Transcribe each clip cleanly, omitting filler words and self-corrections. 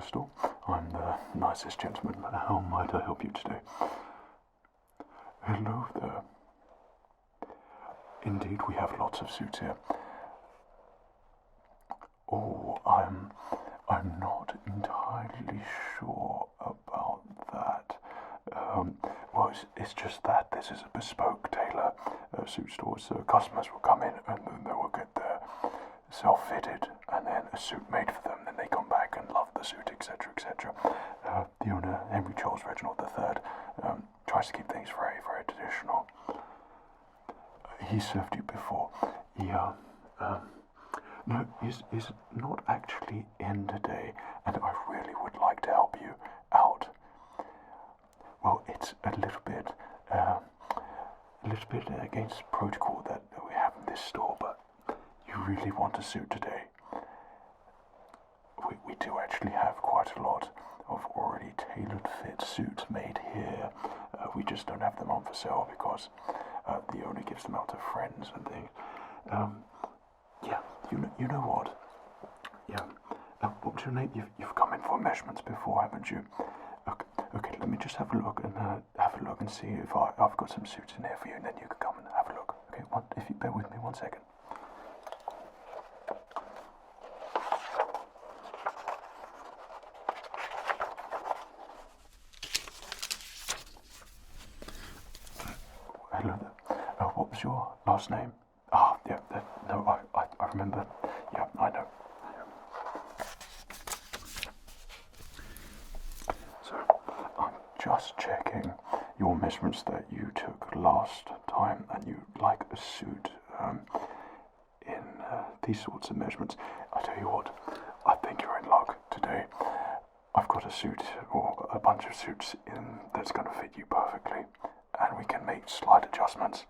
store. I'm the nicest gentleman. How might I help you today? Hello there. Indeed, we have lots of suits here. Oh, I'm not entirely sure about that. Well, it's just that this is a bespoke tailor suit store, so customers will come in and then they will get their self-fitted and then a suit made for them. Then they come back and love the suit, etc., etc. The owner, Henry Charles Reginald III, tries to keep things very, very traditional. He served you before. No, he's not actually in today, and I really would like to help you out. Well, it's a little bit against protocol that we have in this store, but you really want a suit today. We do actually have quite a lot of already tailored fit suits made here. We just don't have them on for sale because the owner gives them out to friends and things. Yeah, you know what? Yeah. What's your name? You've come in for measurements before, haven't you? Okay. Let me just have a look and see if I've got some suits in here for you, and then you can come and have a look. Okay. If you bear with me 1 second. Hello there. What was your last name? Yeah. No, I remember. Yeah, I know. So, I'm just checking your measurements that you took last time, and you like a suit in these sorts of measurements. I tell you what, I think you're in luck today. I've got a suit, or a bunch of suits, that's going to fit you perfectly, and we can make slight adjustments.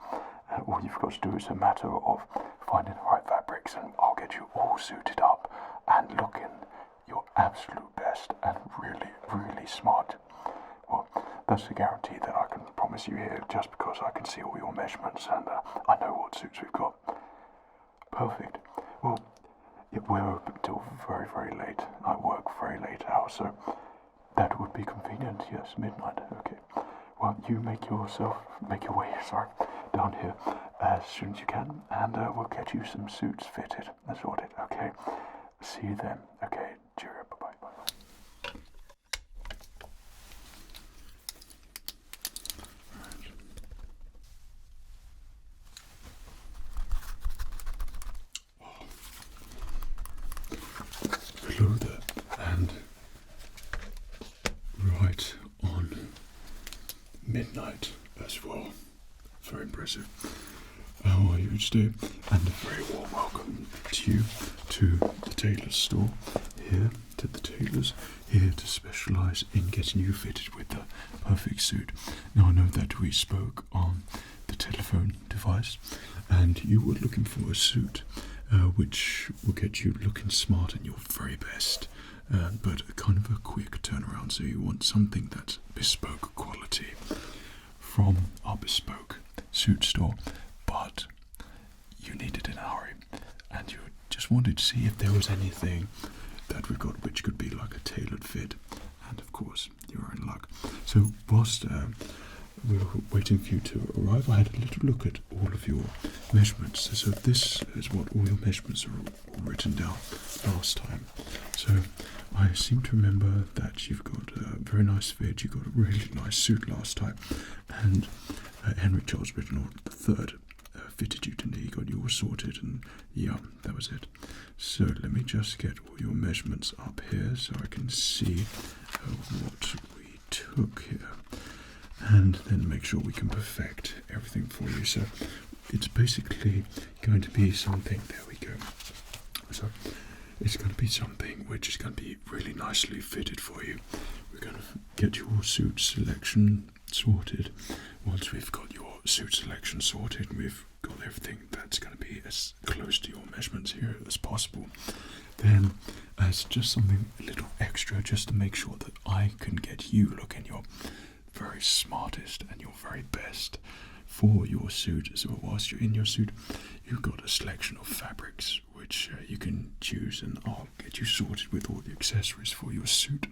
All you've got to do is a matter of finding the right fabrics, and I'll get you all suited up and looking your absolute best and really, really smart. Well, that's a guarantee that I can promise you here, just because I can see all your measurements and I know what suits we've got. Perfect. Well, we're open till very, very late. I work very late hours, so that would be convenient. Yes, midnight. Okay. Well, you make your way, down here as soon as you can, and we'll get you some suits fitted and sorted. Okay. See you then. Okay. Cheerio. Bye. Hello there, and right on midnight as well. Very impressive. How are you today? And a very warm welcome to you to the Tailors store. Here to the Tailors, here to specialise in getting you fitted with the perfect suit. Now I know that we spoke on the telephone device, and you were looking for a suit which will get you looking smart and your very best, but kind of a quick turnaround. So you want something that's bespoke quality from our bespoke suit store, but you need it in a hurry, and you just wanted to see if there was anything that we've got which could be like a tailored fit, and of course you're in luck. So whilst we were waiting for you to arrive, I had a little look at all of your measurements. So this is what all your measurements are written down last time. So I seem to remember that you've got a very nice fit, you got a really nice suit last time, and Henry Charles Reginald III fitted you to knee, got you all sorted, and yeah, that was it. So let me just get all your measurements up here so I can see what we took here, and then make sure we can perfect everything for you. So it's basically going to be something, there we go. So it's going to be something which is going to be really nicely fitted for you. We're going to get your suit selection sorted. Once we've got your suit selection sorted and we've got everything that's going to be as close to your measurements here as possible, then as just something a little extra, just to make sure that I can get you looking your very smartest and your very best for your suit as well. Whilst you're in your suit, you've got a selection of fabrics which you can choose, and I'll get you sorted with all the accessories for your suit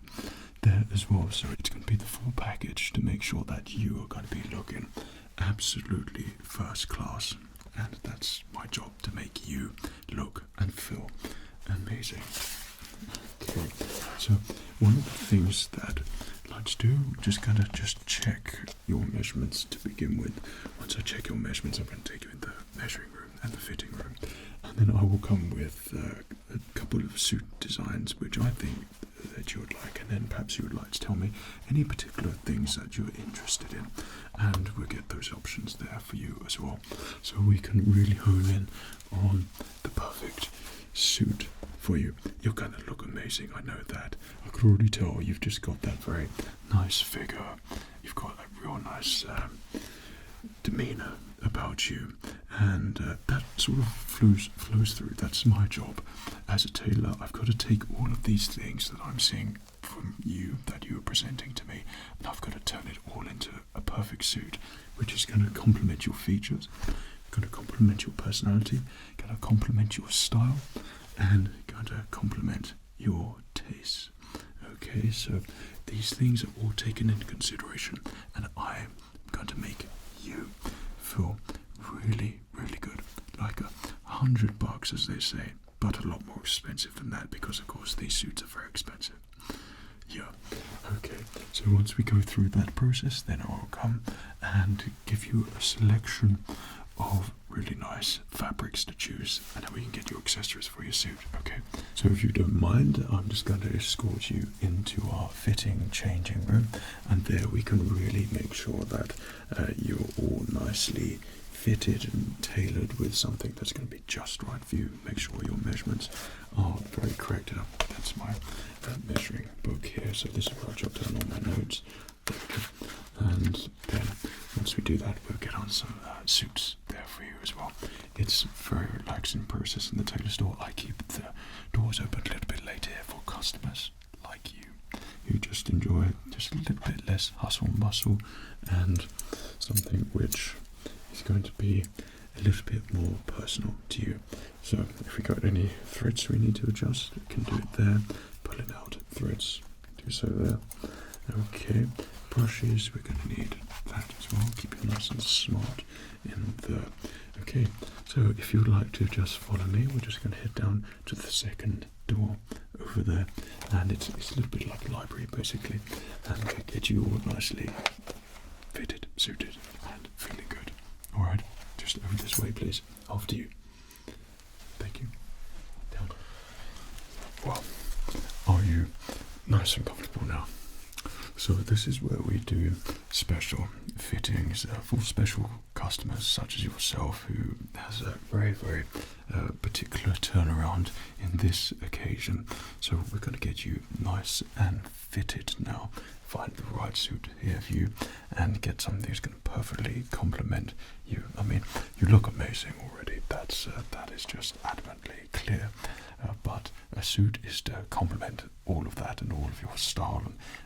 there as well. So it's going to be the full package to make sure that you are going to be looking absolutely first class, and that's my job, to make you look and feel amazing. Okay, so one of the things that I like to do, just check your measurements to begin with. Once I check your measurements, I'm going to take you in the measuring room and the fitting room, and then I will come with a couple of suit designs which I think that you would like, and then perhaps you would like to tell me any particular things that you're interested in, and we'll get those options there for you as well, so we can really hone in on the perfect suit for you. You're going to look amazing, I know that. I could already tell you've just got that very nice figure, you've got a real nice demeanour about you, and that sort of flows through. That's my job as a tailor. I've got to take all of these things that I'm seeing from you, that you are presenting to me, and I've got to turn it all into a perfect suit, which is going to complement your features, going to complement your personality, going to complement your style, and going to complement your taste. Okay, so these things are all taken into consideration, and I'm going to make you feel really, really good, like $100, as they say, but a lot more expensive than that, because of course these suits are very expensive. Yeah, okay, so once we go through that process, then I'll come and give you a selection of really nice fabrics to choose, and then we can get your accessories for your suit. Okay, so if you don't mind, I'm just going to escort you into our fitting changing room, and there we can really make sure that you're all nicely fitted and tailored with something that's going to be just right for you. Make sure your measurements are very correct. That's my measuring book here, so this is where I jot down all my notes. And then once we do that, we'll get on some suits there for you as well. It's a very relaxing process in the tailor store. I keep the doors open a little bit later for customers like you, who just enjoy just a little bit less hustle and bustle, and something which is going to be a little bit more personal to you. So if we got any threads we need to adjust, we can do it there. Pulling out threads, do so there. Okay, brushes, we're going to need that as well. Keep it nice and smart in there. Okay, so if you'd like to just follow me, we're just going to head down to the second door over there, and it's a little bit like a library basically, and we'll get you all nicely fitted, suited, and feeling good. Alright, just over this way please. After you. Thank you. Down. Well, are you nice and comfortable now? So this is where we do special fittings for special customers such as yourself, who has a very, very particular turnaround in this occasion. So we're going to get you nice and fitted now, find the right suit here for you, and get something that's going to perfectly complement you. I mean, you look amazing already. That is just adamantly clear. But a suit is to complement all of that and all of your style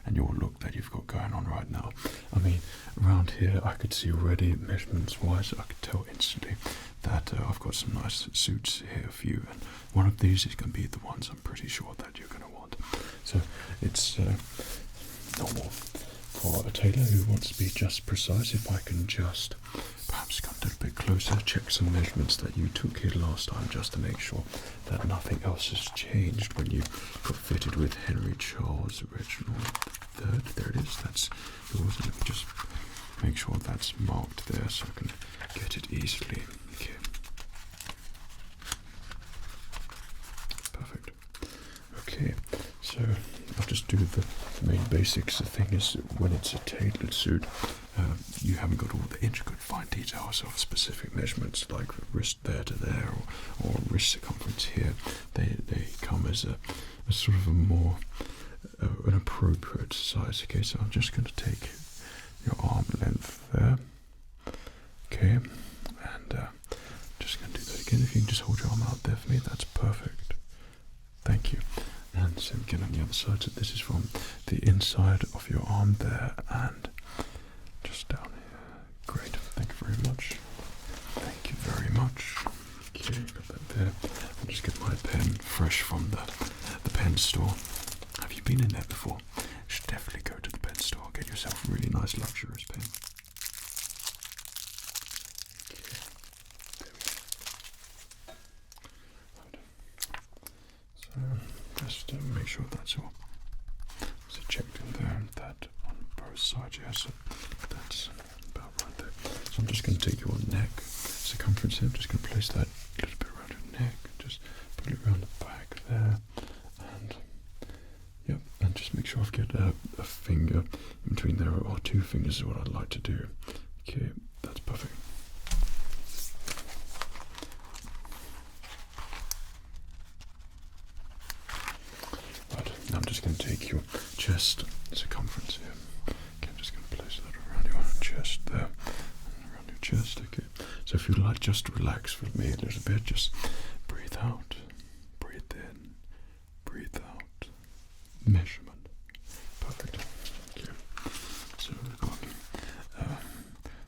and your look that you've got going on right now. I mean, around here I could see already, measurements wise, I could tell instantly that I've got some nice suits here for you, and one of these is going to be the ones I'm pretty sure that you're going to want. So it's normal for a tailor who wants to be just precise. If I can just perhaps come a little bit closer, check some measurements that you took here last time, just to make sure that nothing else has changed when you got fitted with Henry Charles original third. There it is, that's yours. Let me just make sure that's marked there so I can get it easily. Okay. Perfect. Okay, so I'll just do the main basics. The thing is, when it's a tailored suit, you haven't got all the intricate fine details of specific measurements like wrist there to there, or wrist circumference here. They come as a sort of a more an appropriate size. Okay, so I'm just going to take your arm length there. Okay, and just going to do that again. If you can just hold your arm out there for me, that's perfect. Thank you. And same again on the other side. So this is from the inside of your arm there and just down here. Great, thank you very much. fresh from the pen store. Have you been in there before? You should definitely go to the pen store. Get yourself a really nice luxurious pen. So just make sure that's all. So checked in there, that on both sides, yeah, so that's about right there. So I'm just going to take your neck circumference here, I'm just going to place that a little bit around your neck, just put it around the back there, and yep, and just make sure I've got a finger in between there, or 2 fingers is what I'd like to do. Okay, that's perfect. Right, now I'm just going to take your chest circumference here. Okay, I'm just going to place that around your chest there, and around your chest. Okay, so if you'd like just to relax with me a little bit, just breathe out, breathe in, breathe out. Measurement. Perfect. Okay. So we've got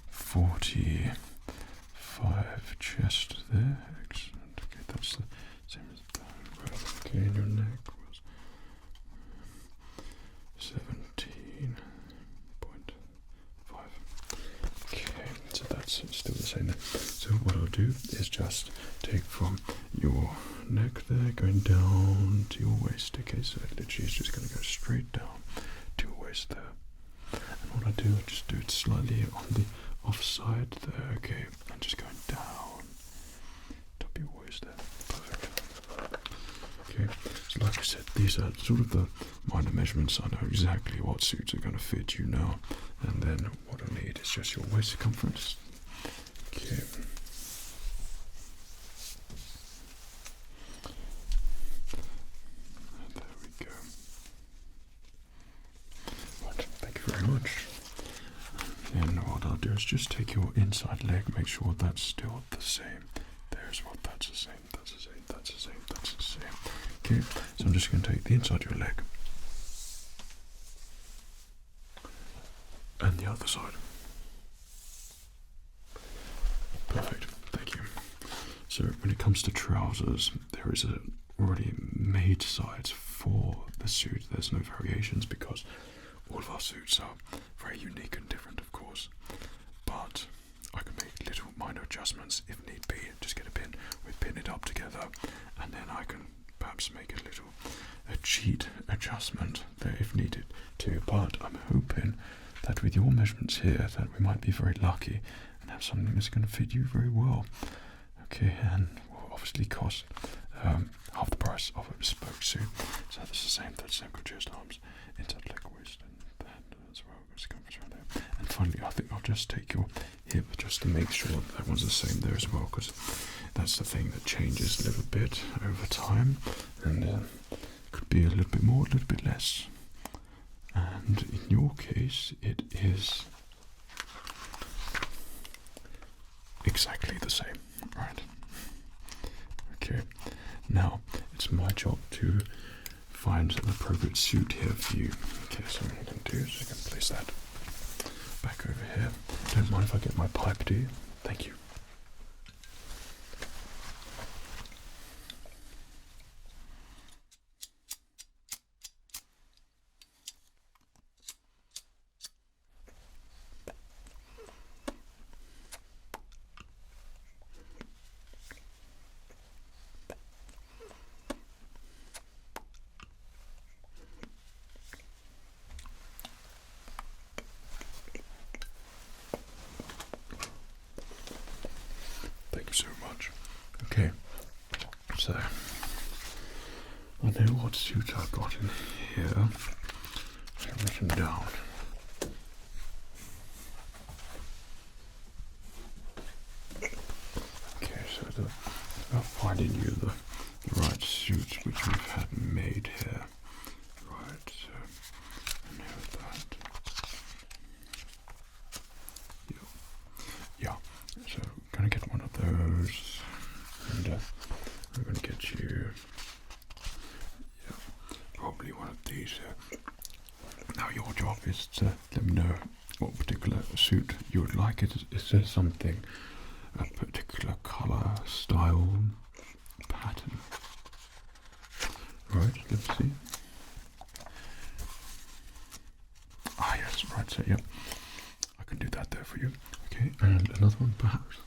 45 chest there. Excellent. Okay, that's the same as that. Okay, and your neck was 17.5. Okay, so that's still the same there. So what I'll do is just take from your neck there, going down to your waist. Okay, so it literally is just going to go straight down to your waist there. And what I do, I just do it slightly on the offside there. Okay, and just going down top of your waist there. Perfect. Okay, so like I said, these are sort of the minor measurements. I know exactly what suits are going to fit you now. And then what I need is just your waist circumference. Okay. There we go. Right, thank you very much. And what I'll do is just take your inside leg, make sure that's still the same. There's what, that's the same, that's the same, that's the same, that's the same. Okay, so I'm just going to take the inside of your leg. And the other side. Perfect, thank you. So when it comes to trousers, there is a already made size for the suit. There's no variations because all of our suits are very unique and different, of course. But I can make little minor adjustments if need be. Just get a pin, we pin it up together, and then I can perhaps make a cheat adjustment there if needed to. But I'm hoping that with your measurements here, that we might be very lucky and have something that's going to fit you very well. Okay, and will obviously cost half the price of a bespoke suit. So that's the same. That's the same. Chest, arms, inside leg, waist, and that as well. Circumference right there. And finally, I think I'll just take your hip just to make sure that one's the same there as well, because that's the thing that changes a little bit over time, and could be a little bit more, a little bit less. And in your case, it is exactly the same, right? Okay, now it's my job to find an appropriate suit here for you. Okay, so what I'm going to do is I'm going to place that back over here. Don't mind if I get my pipe, do you? Thank you. Thank you so much. Okay, so I know what suit I've got in here. I've written down. Okay, so it's about finding you the right suit which we've had made here. Right, so I know that. Yeah, so I'm going to get one of those, and I'm going to get you, probably one of these. Now your job is to let me know what particular suit you would like. Is there something, a particular colour, style, pattern Right, let's see. Ah, yes, right, so yep. I can do that there for you. Okay, and another one perhaps.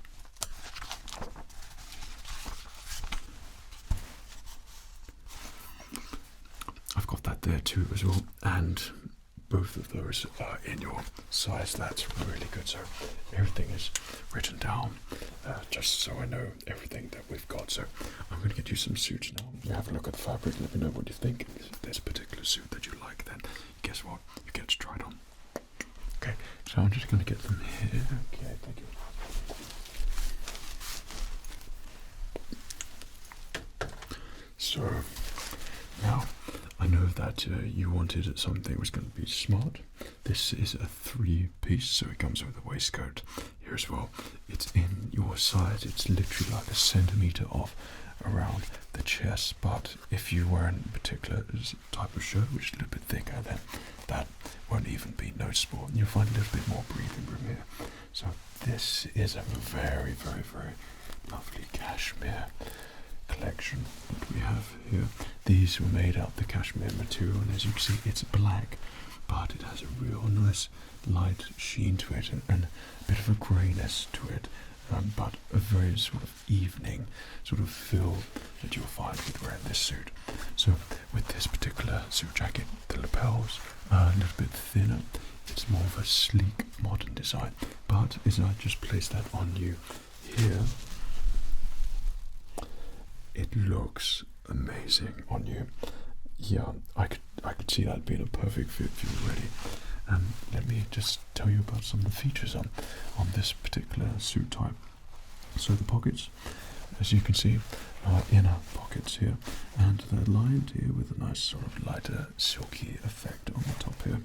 I've got that there too as well, and both of those are in your size. That's really good. So everything is written down, just so I know everything that we've got. So I'm going to get you some suits now. You have a look at the fabric. Let me know what you think. If there's a particular suit that you like, then guess what? You get to try it on. Okay, so I'm just going to get them here. Okay, thank you. So now I know that you wanted something that was going to be smart. This is a 3-piece, so it comes with a waistcoat here as well. It's in your size. It's literally like a centimetre off around the chest, but if you wear a particular type of shirt which is a little bit thicker, then that won't even be noticeable, and you'll find a little bit more breathing room here. So this is a very, very, very lovely cashmere collection that we have here. These were made out of the cashmere material, and as you can see, it's black, but it has a real nice light sheen to it, and a bit of a greyness to it, but a very sort of evening sort of feel that you'll find with wearing this suit. So with this particular suit jacket, the lapels are a little bit thinner. It's more of a sleek modern design, but as I just place that on you here, it looks amazing on you. Yeah, I could see that being a perfect fit for you already. Let me just tell you about some of the features on this particular suit type. So the pockets, as you can see, are inner pockets here, and they're lined here with a nice sort of lighter silky effect on the top here.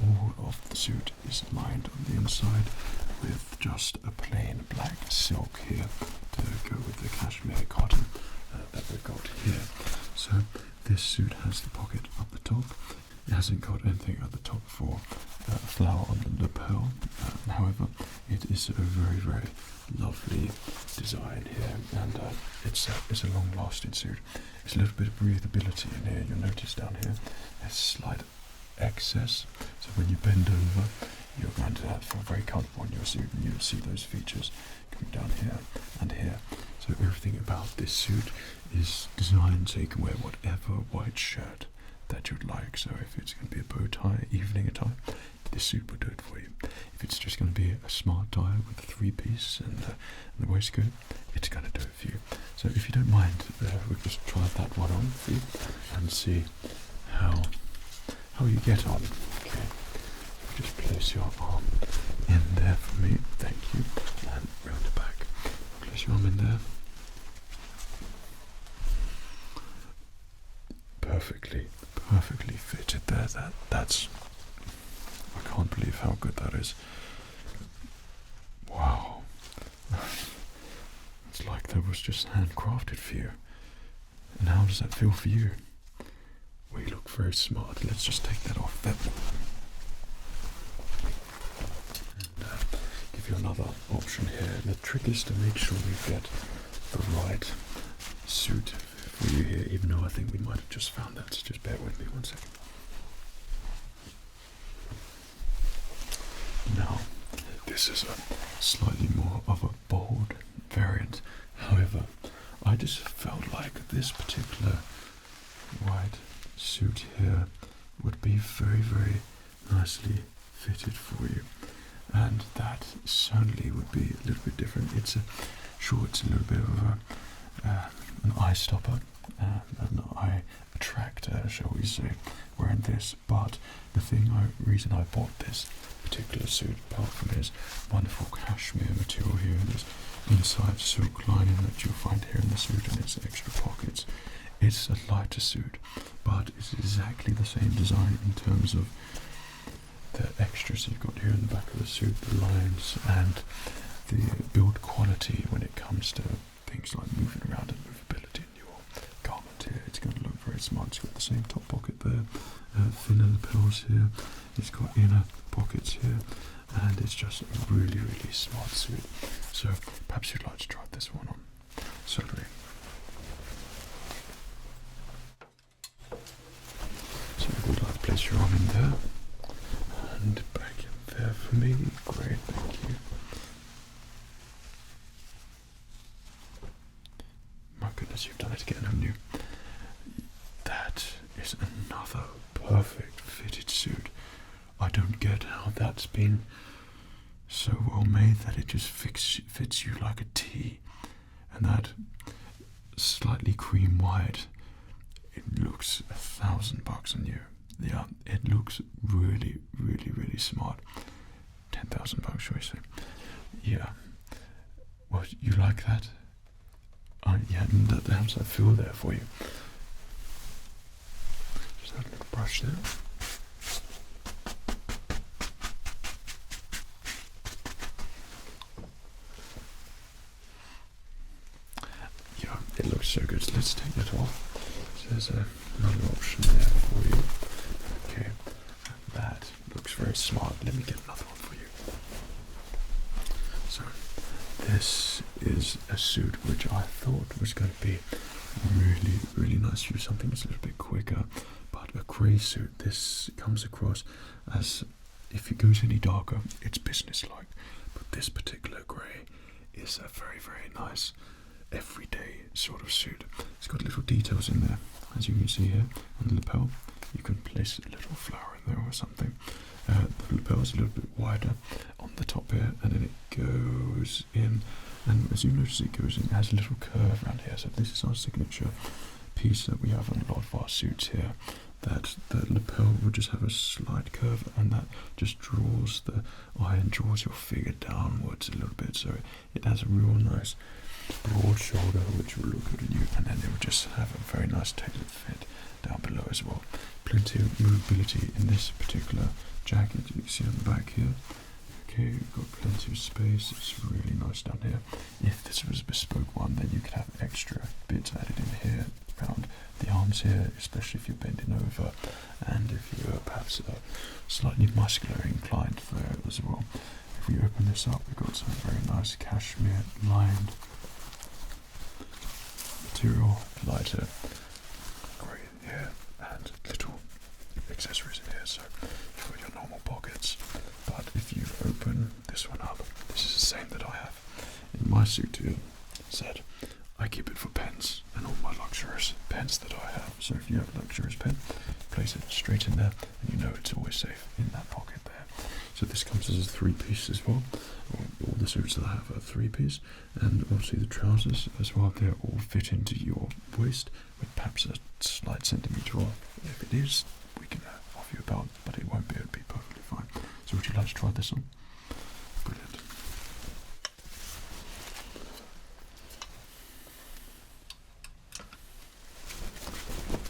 All of the suit is lined on the inside with just a plain black silk here to go with the cashmere cotton that we've got here. So this suit has the pocket up the top. It hasn't got anything at the top for a flower on the lapel. However, it is a very, very lovely design here, and it's a long-lasting suit. It's a little bit of breathability in here. You'll notice down here there's slight excess, so when you bend over, you're going to feel very comfortable in your suit, and you'll see those features coming down here and here. So everything about this suit is designed so you can wear whatever white shirt that you'd like. So if it's going to be a bow tie, evening attire, this suit will do it for you. If it's just going to be a smart tie with a 3-piece and a waistcoat, it's going to do it for you. So if you don't mind, we'll just try that one on for you and see how you get on. Okay, just place your arm in there for me. Thank you. And round the back. Place your arm in there. Perfectly fitted there. That's I can't believe how good that is. Wow. It's like that was just handcrafted for you. And how does that feel for you? Well, you look very smart. Let's just take that off there. And give you another option here. The trick is to make sure you get the right suit for you here, even though I think we might have just found that. So just bear with me 1 second. Now, this is a slightly more of a bold variant. However, I just felt like this particular white suit here would be very, very nicely fitted for you, and that certainly would be a little bit different. It's a little bit of an eye stopper, an eye attractor, shall we say, wearing this. But the reason I bought this particular suit, apart from its wonderful cashmere material here and this inside silk lining that you'll find here in the suit and its extra pockets, it's a lighter suit, but it's exactly the same design in terms of the extras you've got here in the back of the suit, the lines, and the build quality when it comes to things like moving around and movability in your garment here. It's going to look very smart. It's got the same top pocket there, thinner lapels here, it's got inner pockets here, and it's just a really, really smart suit. So perhaps you'd like to try this one on. Certainly. place your arm in there and back in there for me. Great, thank you. My goodness, you've done it again, haven't you? That is another perfect fitted suit. I don't get how that's been so well made that it just fits you like a T. And that slightly cream white, it looks $1,000 on you. Yeah, it looks really, really, really smart. $10,000, shall we say? Yeah. Well, you like that? Yeah, how does that feel there for you? Just have a little brush there. Yeah, it looks so good. So let's take that off. So there's another option there for you. Okay, that looks very smart. Let me get another one for you. So this is a suit which I thought was going to be really, really nice for you. Something that's a little bit quicker, but a grey suit. This comes across as, if it goes any darker, it's business-like. But this particular grey is a very, very nice everyday sort of suit. It's got little details in there, as you can see here on the lapel. You can place a little flower in there or something. The lapel is a little bit wider on the top here, and then it goes in, and as you notice, it goes in, it has a little curve around here. So this is our signature piece that we have on a lot of our suits here, that the lapel will just have a slight curve, and that just draws the eye and draws your figure downwards a little bit, so it has a real nice broad shoulder which will look good on you, and then it will just have a very nice tailored fit down below as well. Plenty of mobility in this particular jacket. You can see on the back here. Okay, we've got plenty of space. It's really nice down here. If this was a bespoke one, then you could have extra bits added in here around the arms here, especially if you're bending over, and if you're perhaps slightly muscular inclined there as well. If we open this up, we've got some very nice cashmere lined material, lighter grey here, and little accessories in here. So you've got your normal pockets, but if you open this one up, this is the same that I have in my suit here. Said I keep it for pens and all my luxurious pens that I have. So if you have a luxurious pen, place it straight in there, and you know it's always safe in that pocket there. So this comes as a 3-piece as well. All the suits that I have are 3-piece, and obviously the trousers as well, they're all fit into your waist with perhaps a slight centimetre off. If it is, we can offer you a belt, but it won't be, it'll be perfectly fine. So would you like to try this on? Brilliant.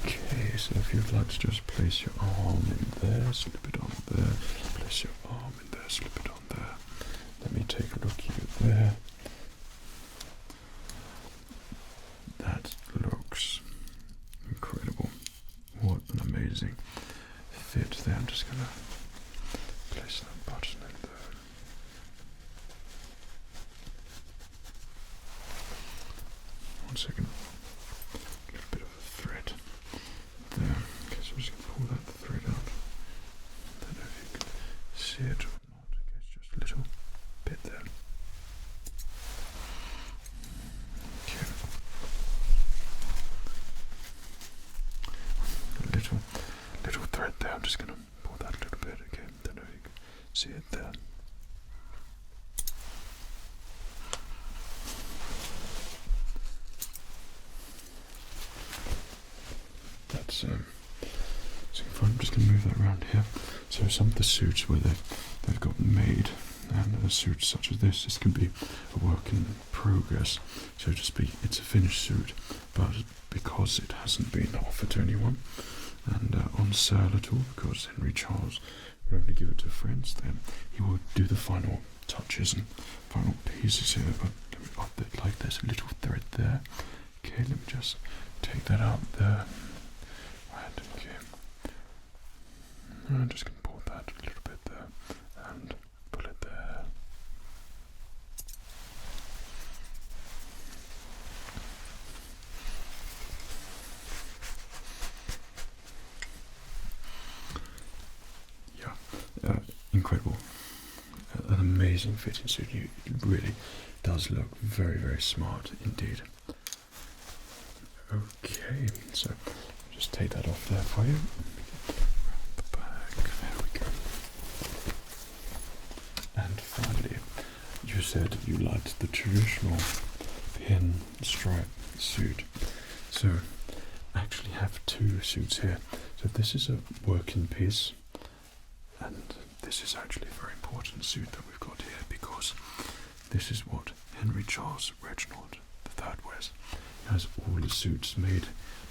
Okay, so if you'd like to just place your arm in there, slip it on there, place your arm in there, slip it on there. Let me take a look here there. That looks incredible. What an amazing fit there. I'm just going to place that button in there. One second. A little bit of a thread there. Okay, so I'm just going to pull that thread out. I don't know if you can see it or not. Okay, it's just a little bit there. Okay. A little thread there. I'm just going to pull that a little bit. Okay, don't know if you can see it there. That's I'm just going to move that around here. So some of the suits where they've got made, and suits such as this can be a work in progress, so to speak. It's a finished suit, but because it hasn't been offered to anyone and on sale at all, because Henry Charles would only give it to friends, then he will do the final touches and final pieces here. But let me up it like there's a little thread there. Okay, let me just take that out there. Right, okay. I'm just going to pull that a little bit there and pull it there. incredible. An amazing fitting suit. It really does look very, very smart indeed. Okay, so just take that off there for you. The back, there we go. And finally, you said you liked the traditional pinstripe suit. So I actually have two suits here. So this is a working piece, and this is actually a very important suit that we've got here because this is what Henry Charles Reginald III wears. He has all his suits made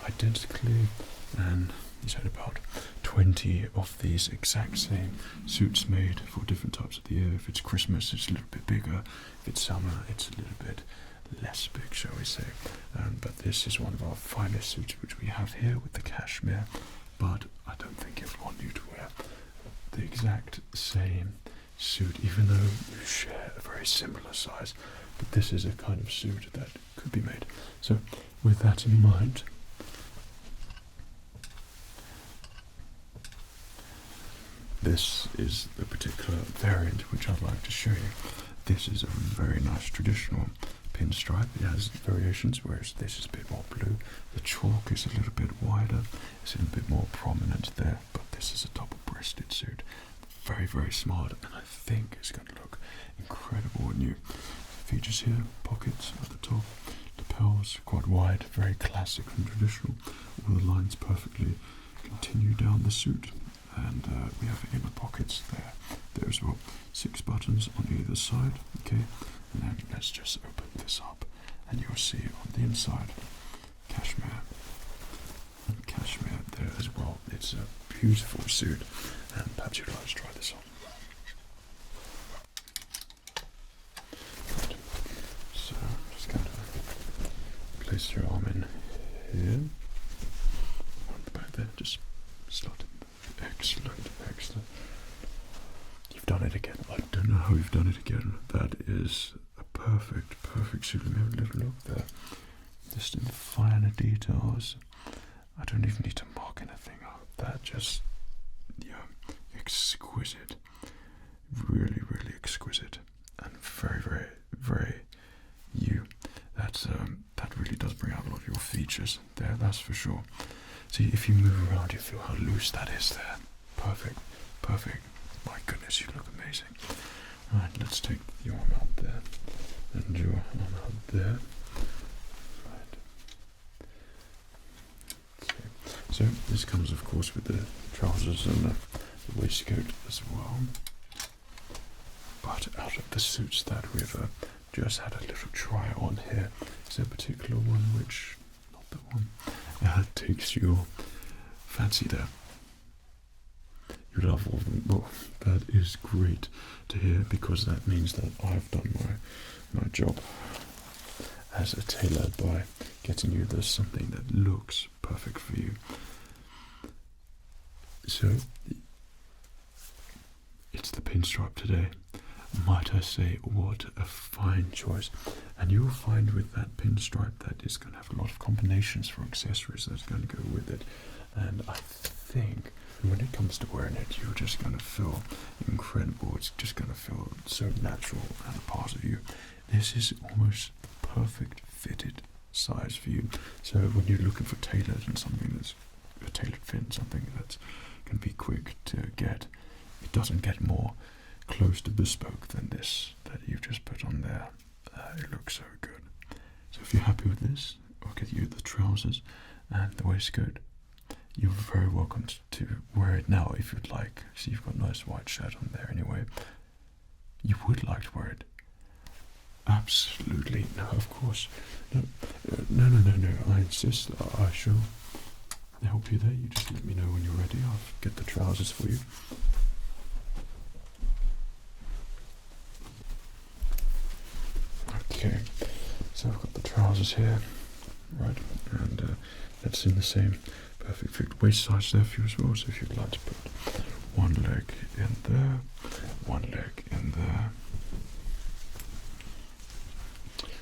identically, and he's had about 20 of these exact same suits made for different types of the year. If it's Christmas, it's a little bit bigger. If it's summer, it's a little bit less big, shall we say. But this is one of our finest suits which we have here with the cashmere. But I don't think I'd want you to wear the exact same suit, even though you share a very similar size. But this is a kind of suit that could be made. So with that in mind, this is the particular variant which I'd like to show you. This is a very nice traditional pinstripe. It has variations, whereas this is a bit more blue. The chalk is a little bit wider, it's a little bit more prominent there, but this is a double-breasted suit. Very, very smart, and I think it's going to look incredible on you. Features here, pockets at the top, lapels quite wide, very classic and traditional. All the lines perfectly continue down the suit, and we have inner pockets there as well. 6 buttons on either side. Okay, and then let's just open this up, and you'll see on the inside cashmere and cashmere there as well. It's a beautiful suit, and perhaps you'd like to try this on. Good. So just going to place your arm in here, on the back there, just slot it. Excellent, excellent. You've done it again. I don't know how you've done it again. That is a perfect, perfect suit. Let me have a little look there. Just in the finer details. I don't even need to mark anything up. That just, yeah, exquisite. Really, really exquisite. And very, very, very you. That really does bring out a lot of your features there, that's for sure. See, if you move around, you feel how loose that is there. Perfect, perfect. My goodness, you look amazing. Right, let's take your arm out there and your arm out there. Right. Okay. So this comes, of course, with the trousers and the waistcoat as well. But out of the suits that we've just had a little try on here, is there a particular one which, not the one, takes your fancy there? You love all of them. Well, that is great to hear, because that means that I've done my job as a tailor by getting you this something that looks perfect for you. So it's the pinstripe today. Might I say, what a fine choice. And you'll find with that pinstripe that it's going to have a lot of combinations for accessories that's going to go with it. And I think when it comes to wearing it, you're just going to feel incredible. It's just going to feel so natural and a part of you. This is almost perfect fitted size for you. So when you're looking for tailored and something that's a tailored fit, something that can be quick to get, it doesn't get more close to bespoke than this that you've just put on there. It looks so good. So if you're happy with this, I'll get you the trousers and the waistcoat. You're very welcome to wear it now if you'd like. See, you've got a nice white shirt on there anyway. You would like to wear it? Absolutely. No, of course. No. I insist. I shall help you there. You just let me know when you're ready. I'll get the trousers for you. Okay, so I've got the trousers here, right, and that's in the same perfect fit waist size there for you as well. So if you'd like to put one leg in there, one leg in there,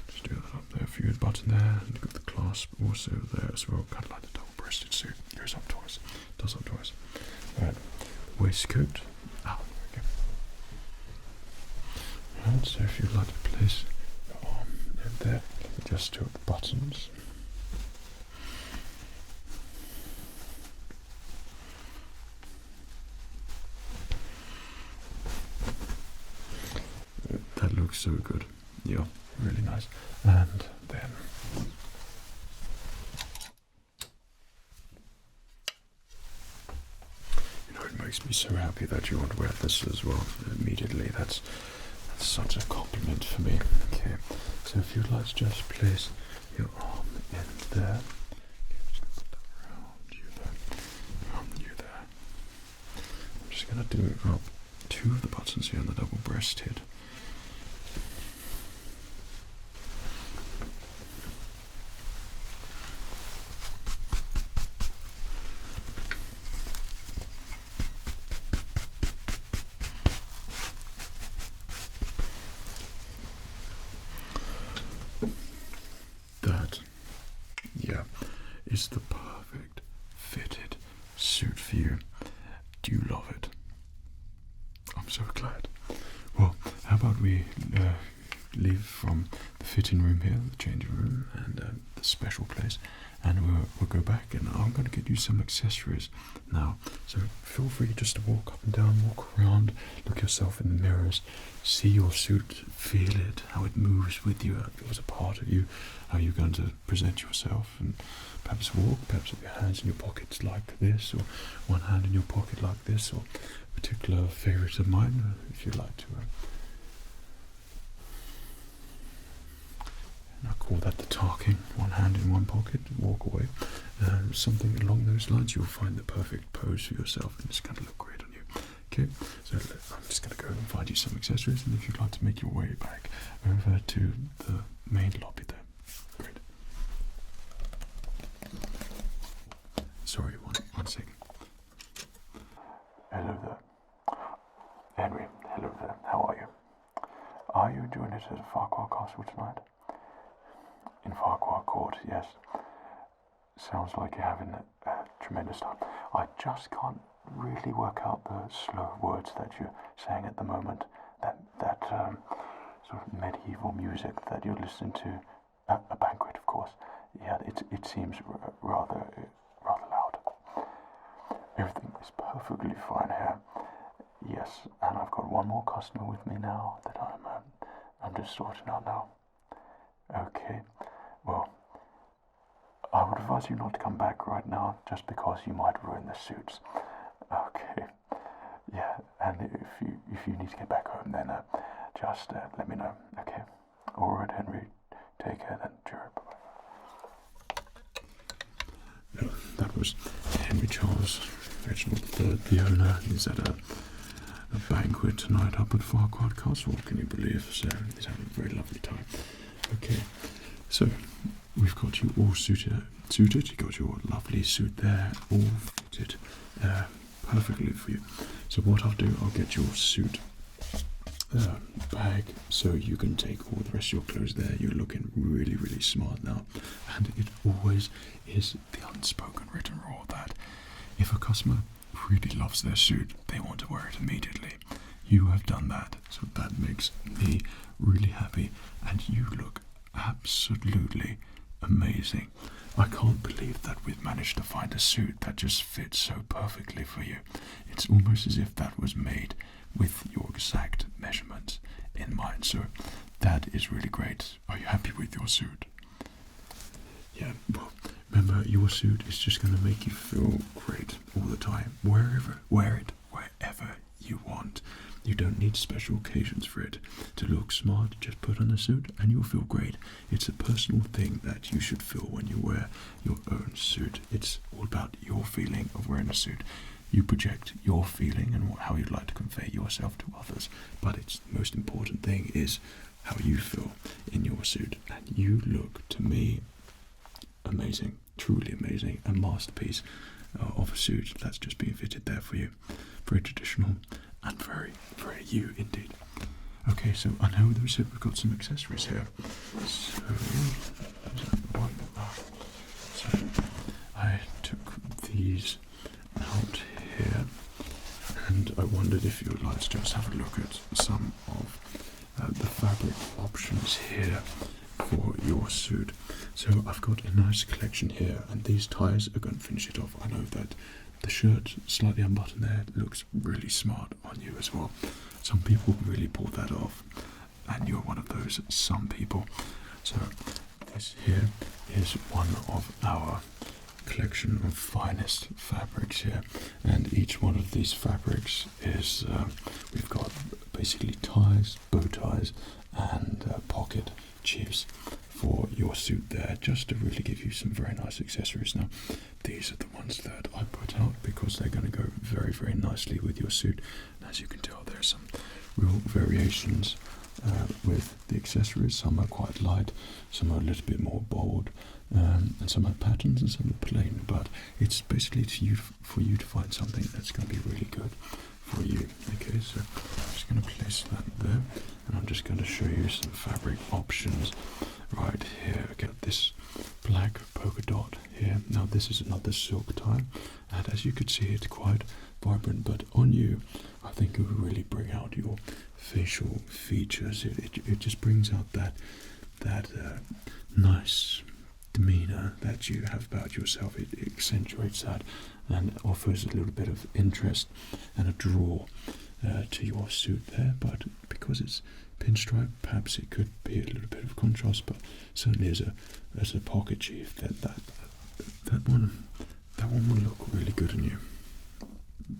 just do that up there for you, button there, and you've got the clasp also there as well, kind of like the double-breasted suit. Goes up twice, does up twice. Right, waistcoat. There we go. Right, so if you'd like to place your arm in there, just to the buttons. That looks so good. Yeah, really nice. And then it makes me so happy that you want to wear this as well immediately. That's such a compliment for me. Okay, so if you'd like to just place your arm in there. Put that around you there. Around you there. I'm just going to do up two of the buttons here on the double-breasted. That, yeah, is the perfect fitted suit for you. Do you love it? I'm so glad. Well, how about we leave from the fitting room here, the changing room, and the special place, and we'll go back, and I'm going to get you some accessories now. So feel free just to walk up and down, walk around, look yourself in the mirrors, see your suit, feel it, how it moves with you, how it feels a part of you, how you're going to present yourself, and perhaps walk, perhaps with your hands in your pockets like this, or one hand in your pocket like this, or a particular favourite of mine, if you'd like to. And I call that the talking, one hand in one pocket, walk away. Something along those lines, you'll find the perfect pose for yourself, and it's going to look great on you. Okay, so I'm just going to go and find you some accessories, and if you'd like to make your way back over to the main lobby there. Great. Sorry, one second. Hello there. Henry, hello there. How are you? Are you doing it at Farquhar Castle tonight? In Farquhar Court, yes. Sounds like you're having a tremendous time. I just can't really work out the slow words that you're saying at the moment. That sort of medieval music that you're listening to at a banquet, of course. Yeah, it seems rather loud. Everything is perfectly fine here. Yes, and I've got one more customer with me now that I'm just sorting out now. Okay, well, I would advise you not to come back right now, just because you might ruin the suits. Okay, yeah, and if you need to get back home, then just let me know. Okay, all right, Henry. Take care then. Cheers. That was Henry Charles Reginald III, the owner. He's at a banquet tonight up at Farquhar Castle. Can you believe? So he's having a very lovely time. Okay, so we've got you all suited. You got your lovely suit there, all fitted perfectly for you. So what I'll do, I'll get your suit bag so you can take all the rest of your clothes there. You're looking really, really smart now. And it always is the unspoken written rule that if a customer really loves their suit, they want to wear it immediately. You have done that, so that makes me really happy, and you look absolutely amazing. I can't believe that we've managed to find a suit that just fits so perfectly for you. It's almost as if that was made with your exact measurements in mind, so that is really great. Are you happy with your suit? Yeah, well, remember, your suit is just going to make you feel great all the time. Wear it wherever you want. You don't need special occasions for it. To look smart, just put on a suit and you'll feel great. It's a personal thing that you should feel when you wear your own suit. It's all about your feeling of wearing a suit. You project your feeling and how you'd like to convey yourself to others. But it's the most important thing is how you feel in your suit. And you look, to me, amazing, truly amazing, a masterpiece of a suit that's just being fitted there for you. Very traditional and very, very you indeed. Okay, so I know that we said we've got some accessories here. So I took these out here, and I wondered if you would like to just have a look at some of the fabric options here for your suit. So I've got a nice collection here, and these ties are going to finish it off. I know that the shirt slightly unbuttoned there looks really smart on you as well. Some people really pull that off, and you're one of those some people. So this here is one of our collection of finest fabrics here, and each one of these fabrics is we've got basically ties, bow ties, and pocket chiefs for your suit there, just to really give you some very nice accessories. Now these are the ones that I put out because they're going to go very, very nicely with your suit. And as you can tell, there's some real variations with the accessories. Some are quite light, some are a little bit more bold, and some have patterns and some are plain, but it's basically for you to find something that's going to be really good for you. Okay, so I'm just going to place that there, and I'm just going to show you some fabric options right here. Okay, this black polka dot here. Now this is another silk tie, and as you can see, it's quite vibrant, but on you I think it will really bring out your facial features. It just brings out that nice demeanor that you have about yourself. It accentuates that and offers a little bit of interest and a draw to your suit there. But because it's pinstripe, perhaps it could be a little bit of contrast. But certainly as a pocket chief, that one will look really good on you.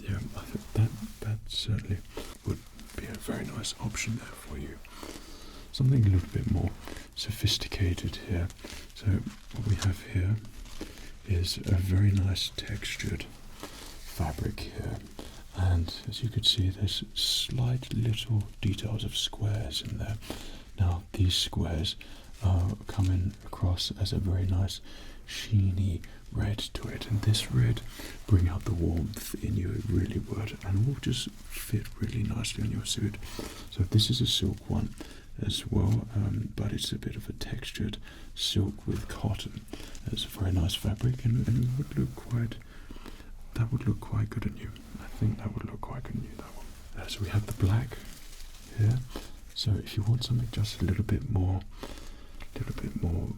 Yeah, I think that certainly would be a very nice option there for you. Something a little bit more sophisticated here. So what we have here is a very nice textured fabric here, and as you can see, there's slight little details of squares in there. Now these squares are coming across as a very nice sheeny red to it, and this red bring out the warmth in you. It really would, and will just fit really nicely on your suit. So this is a silk one as well, but it's a bit of a textured silk with cotton. It's a very nice fabric, and it would look quite, that would look quite good on you. I think that would look quite good on you, that one. So we have the black here. So if you want something just a little bit more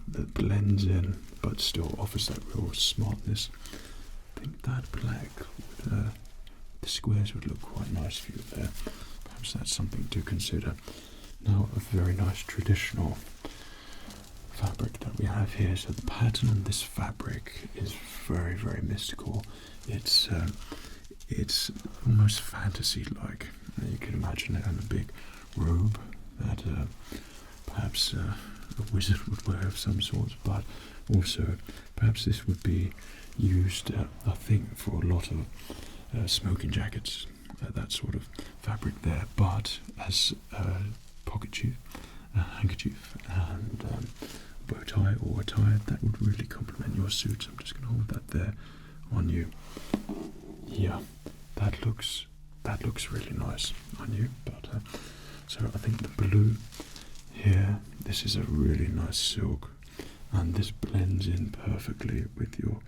that blends in but still offers that real smartness, I think that black would, the squares would look quite nice for you there. Perhaps that's something to consider. Now a very nice traditional fabric that we have here. So the pattern on this fabric is very, very mystical. It's almost fantasy-like. You can imagine it on a big robe that perhaps a wizard would wear of some sort, but also perhaps this would be used, I think, for a lot of smoking jackets, that sort of fabric there, but as a pocket chief, a handkerchief, and bow tie or a tie, that would really complement your suit. So I'm just going to hold that there on you. Yeah, that looks really nice on you. But so I think the blue here, this is a really nice silk, and this blends in perfectly with your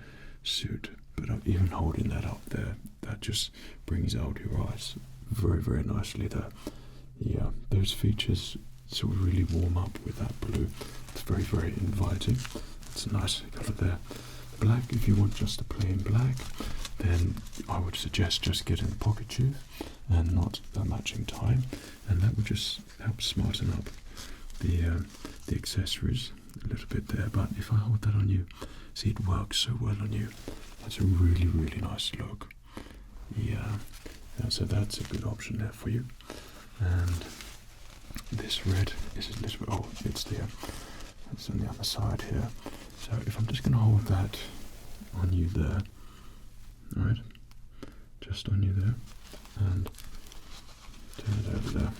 suit. But I'm even holding that up there, that just brings out your eyes very, very nicely there. Yeah, those features sort of really warm up with that blue. It's very, very inviting. It's a nice colour there. Black, if you want just a plain black, then I would suggest just getting the pocket chief and not the matching tie, and that would just help smarten up the accessories a little bit there. But if I hold that on you, see, it works so well on you. That's a really, really nice look. Yeah, so that's a good option there for you. And this red is a little bit, oh, it's on the other side here. So if I'm just going to hold that on you there, right, just on you there, and turn it over there,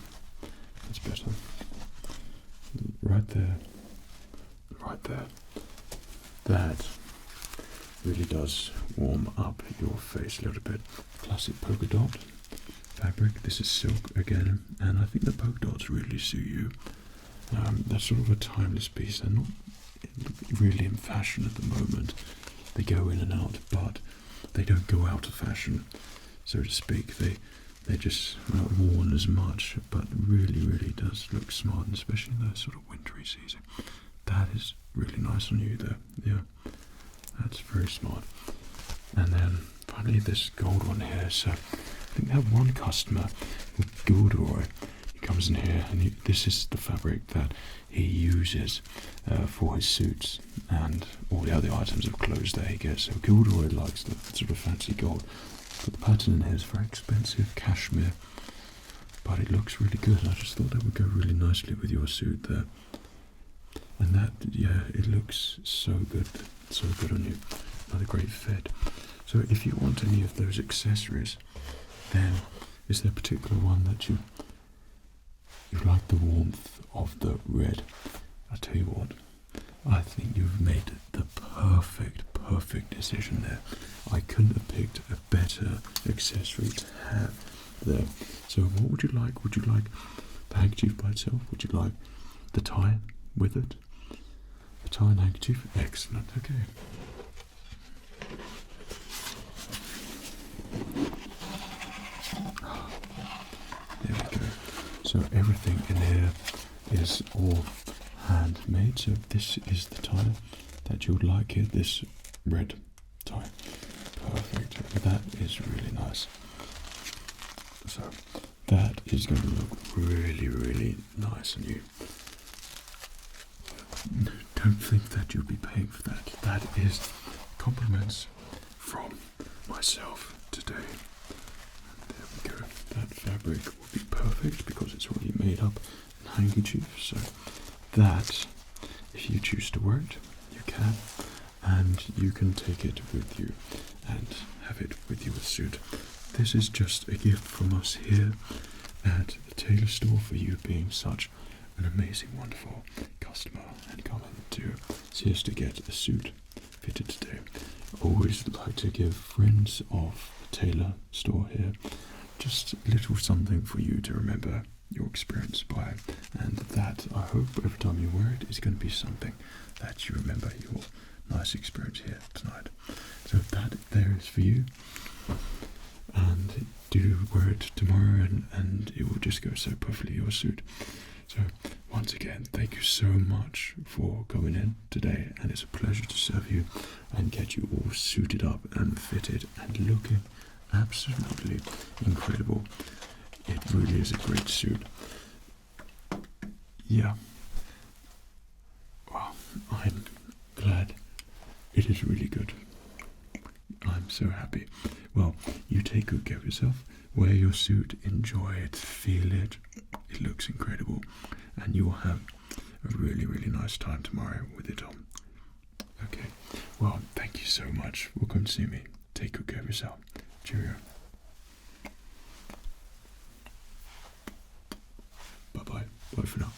that's better, right there, that really does warm up your face a little bit. Classic polka dot fabric. This is silk again, and I think the polka dots really suit you. They're sort of a timeless piece. They're not really in fashion at the moment. They go in and out, but they don't go out of fashion, so to speak. They they're just not worn as much, but really, really does look smart, especially in the sort of wintry season. That is really nice on you there. Yeah, that's very smart. And then finally this gold one here. So I think we have one customer with Gilderoy. He comes in here and this is the fabric that he uses for his suits and all the other items of clothes that he gets. So Gilderoy likes the sort of fancy gold. But the pattern in here is very expensive cashmere, but it looks really good. I just thought that would go really nicely with your suit there. And that, yeah, it looks so good on you. Another great fit. So if you want any of those accessories, then is there a particular one that you like the warmth of the red? I tell you what, I think you've made the perfect decision there. I couldn't have picked a better accessory to have there. So what would you like? Would you like the handkerchief by itself? Would you like the tie with it? The tie and handkerchief? Excellent, okay. There we go. So everything in here is all handmade. So this is the tie that you would like here, this red tie. Perfect. That is really nice. So that is going to look really nice on you. Don't think that you'll be paying for that. That is compliments from myself today. There we go. That fabric will be perfect because it's already made up in handkerchief. So that, if you choose to wear it, you can, and you can take it with you and have it with your suit. This is just a gift from us here at the Tailor store for you being such an amazing, wonderful customer and coming to see us to get a suit fitted today. Always like to give friends of the Tailor store here just a little something for you to remember your experience by, and that I hope every time you wear it is going to be something that you remember your nice experience here tonight. So that there is for you, and do wear it tomorrow and it will just go so perfectly your suit. So once again, thank you so much for coming in today, and it's a pleasure to serve you and get you all suited up and fitted and looking absolutely incredible. It really is a great suit. Yeah. Well, I'm glad. It is really good. I'm so happy. Well, you take good care of yourself. Wear your suit, enjoy it, feel it. It looks incredible. And you will have a really nice time tomorrow with it on. Okay. Well, thank you so much for coming to see me. Take good care of yourself. Cheerio. Bye-bye. Bye for now.